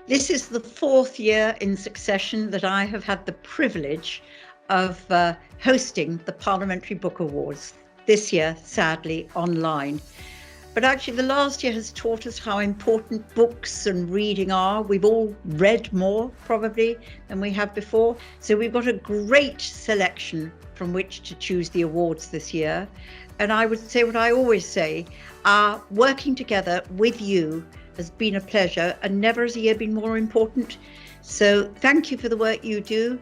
This is the fourth year in succession that I have had the privilege of hosting the Parliamentary Book Awards, this year, sadly, online. But actually, the last year has taught us how important books and reading are. We've all read more, probably, than we have before. So we've got a great selection from which to choose the awards this year. And I would say what I always say, working together with you has been a pleasure, and never has a year been more important. So thank you for the work you do.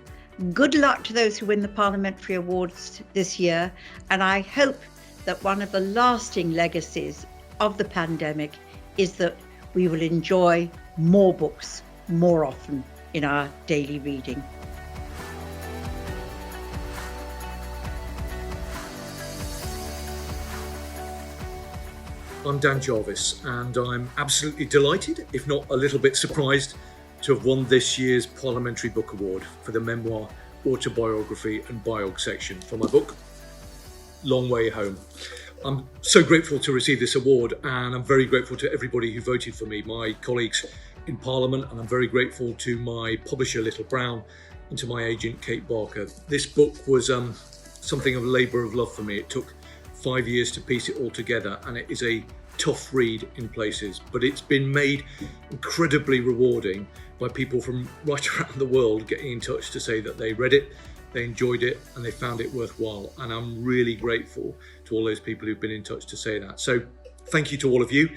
Good luck to those who win the Parliamentary Awards this year. And I hope that one of the lasting legacies of the pandemic is that we will enjoy more books more often in our daily reading. I'm Dan Jarvis, and I'm absolutely delighted, if not a little bit surprised, to have won this year's Parliamentary Book Award for the memoir, autobiography and biog section for my book, Long Way Home. I'm so grateful to receive this award, and I'm very grateful to everybody who voted for me, my colleagues in Parliament, and I'm very grateful to my publisher, Little Brown, and to my agent, Kate Barker. This book was something of a labour of love for me. It took 5 years to piece it all together, and it is a tough read in places, but it's been made incredibly rewarding by people from right around the world getting in touch to say that they read it, they enjoyed it, and they found it worthwhile. And I'm really grateful to all those people who've been in touch to say that. So thank you to all of you.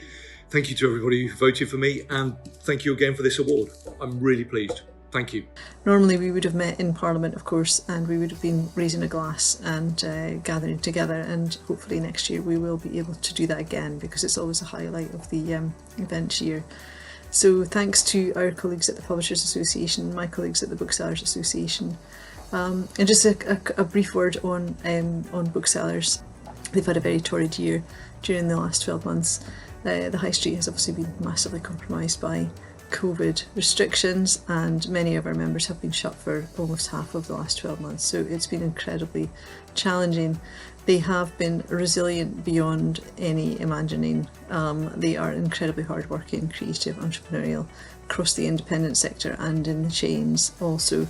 Thank you to everybody who voted for me, and thank you again for this award. I'm really pleased. Thank you. Normally we would have met in Parliament, of course, and we would have been raising a glass and gathering together, and hopefully next year we will be able to do that again, because it's always a highlight of the event year. So thanks to our colleagues at the Publishers Association, my colleagues at the Booksellers Association, and just a brief word on booksellers. They've had a very torrid year during the last 12 months. The High Street has obviously been massively compromised by COVID restrictions, and many of our members have been shut for almost half of the last 12 months. So it's been incredibly challenging. They have been resilient beyond any imagining. They are incredibly hardworking, creative, entrepreneurial across the independent sector and in the chains also.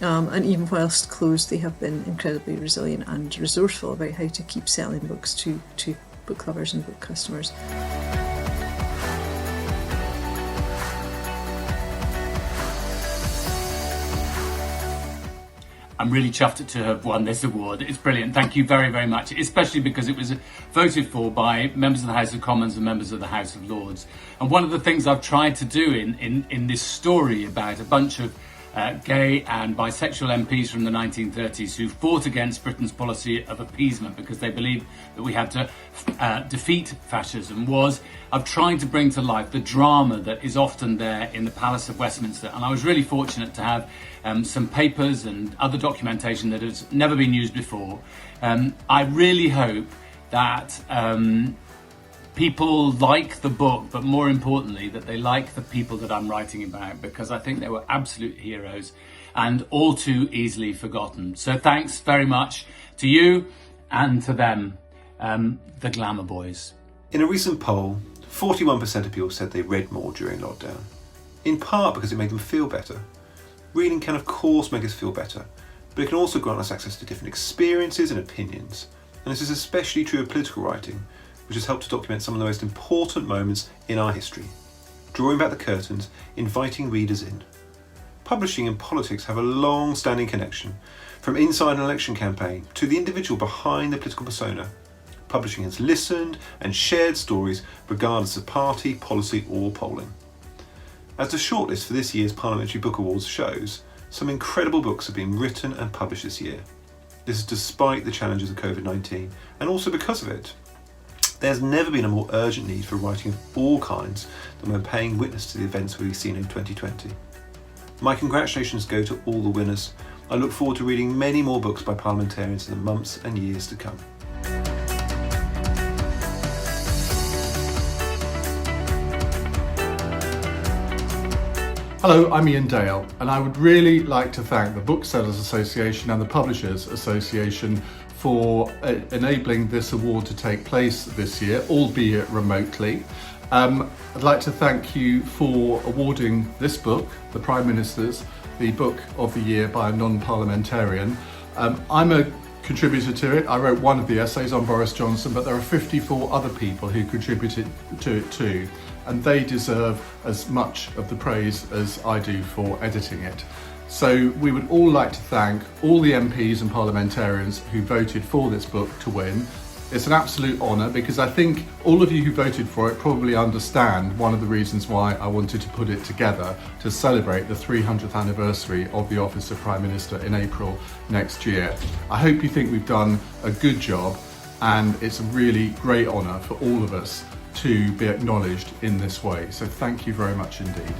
And even whilst closed, they have been incredibly resilient and resourceful about how to keep selling books to book lovers and book customers. I'm really chuffed to have won this award. It's brilliant. Thank you very, very much, especially because it was voted for by members of the House of Commons and members of the House of Lords. And one of the things I've tried to do in this story about a bunch of gay and bisexual MPs from the 1930s who fought against Britain's policy of appeasement because they believed that we had to defeat fascism was of trying to bring to life the drama that is often there in the Palace of Westminster. And I was really fortunate to have some papers and other documentation that has never been used before. I really hope that people like the book, but more importantly, that they like the people that I'm writing about, because I think they were absolute heroes and all too easily forgotten. So thanks very much to you and to them, the Glamour Boys. In a recent poll, 41% of people said they read more during lockdown, in part because it made them feel better. Reading can of course make us feel better, but it can also grant us access to different experiences and opinions. And this is especially true of political writing, which has helped to document some of the most important moments in our history, drawing back the curtains, inviting readers in. Publishing and politics have a long-standing connection, from inside an election campaign to the individual behind the political persona. Publishing has listened and shared stories regardless of party, policy or polling. As the shortlist for this year's Parliamentary Book Awards shows, some incredible books have been written and published this year. This is despite the challenges of COVID-19, and also because of it. There's never been a more urgent need for writing of all kinds than when paying witness to the events we've seen in 2020. My congratulations go to all the winners. I look forward to reading many more books by parliamentarians in the months and years to come. Hello, I'm Iain Dale, and I would really like to thank the Booksellers Association and the Publishers Association for enabling this award to take place this year, albeit remotely. I'd like to thank you for awarding this book, The Prime Minister's, the Book of the Year by a non-parliamentarian. I'm a contributor to it. I wrote one of the essays on Boris Johnson, but there are 54 other people who contributed to it too, and they deserve as much of the praise as I do for editing it. So we would all like to thank all the MPs and parliamentarians who voted for this book to win. It's an absolute honour, because I think all of you who voted for it probably understand one of the reasons why I wanted to put it together, to celebrate the 300th anniversary of the office of Prime Minister in April next year. I hope you think we've done a good job, and it's a really great honour for all of us to be acknowledged in this way. So thank you very much indeed.